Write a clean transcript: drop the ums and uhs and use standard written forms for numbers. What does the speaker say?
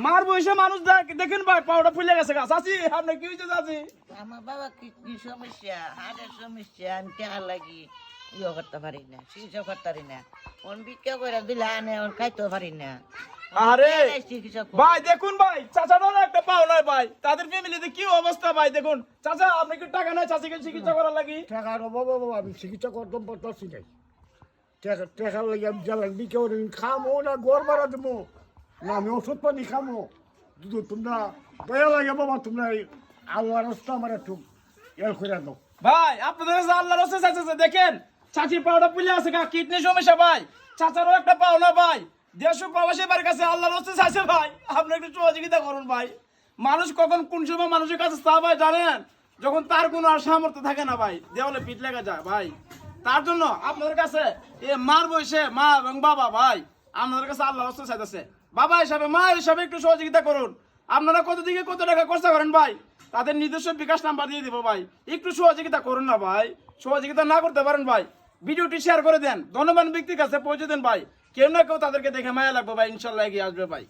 মার বয়সে মানুষ দেখেন ভাই পাউডার ফুলে গেছে গা। চাচি আপনি কি হয়েছে চাচি? আমার বাবা কিডনি সমস্যা, হার্টের সমস্যা, আমি টাকা লাগি ইয়ে করতে পারি না, চিকিৎসা করতে পারি না। ওন ভিক্ষা করে দিলে আনে, ওন খাইতেও পারি না। আরে চিকিৎসা ভাই দেখুন ভাই, চাচাটারও একটা পাও নয় ভাই, তাদের ফ্যামিলিতে কি অবস্থা ভাই দেখুন। চাচা আপনি কি টাকা নাই চাচিকে চিকিৎসা করার লাগি? টাকার অভাব বাবা, আমি চিকিৎসা করতাম পারতাছি নাই। টাকার লাগে আমি জ্বালান বিকে খামো না, গড় বাড়া দেবো না, আমি ওষুধ পানি খামো। তোমরা দয়া লাগে বাবা, তোমরা আল্লাহ রাস্তা আমার একটু ইয়ে করে দাও। ভাই আপনাদের কাছে আল্লাহর রাস্তা চাইছে দেখেন, চাচির পাউডার ফুলে আছে গা, কিডনি সমস্যা ভাই, চাচারও একটা পাও না ভাই, দেশ প্রবাসী বাড়ির কাছে আল্লাহর রাস্তা চাইছে ভাই, আপনি একটু সহযোগিতা করুন ভাই। মানুষ কখন কোন সময় মানুষের কাছে চা ভাই জানেন, যখন তার কোনো আর সামর্থ্য থাকে না ভাই, দেওয়ালে পিঠ লেগে যায় ভাই। তার জন্য আপনাদের কাছে এ মার বয়সে মা এবং বাবা ভাই, আপনাদের কাছে আল্লাহর রাস্তা চাইতেছে, বাবা হিসাবে মা হিসাবে একটু সহযোগিতা করুন। আপনারা কত দিকে কত টাকা খরচা করেন ভাই, তাদের নিজস্ব বিকাশ নাম্বার দিয়ে দিব ভাই, একটু সহযোগিতা করুন না ভাই। সহযোগিতা না করতে পারেন ভাই, ভিডিওটি শেয়ার করে দেন, ধন্যবাদ ব্যক্তির কাছে পৌঁছে দেন ভাই, কেউ না কেউ তাদেরকে দেখে মায়া লাগবে ভাই, ইনশাল্লাহ এগিয়ে আসবে ভাই।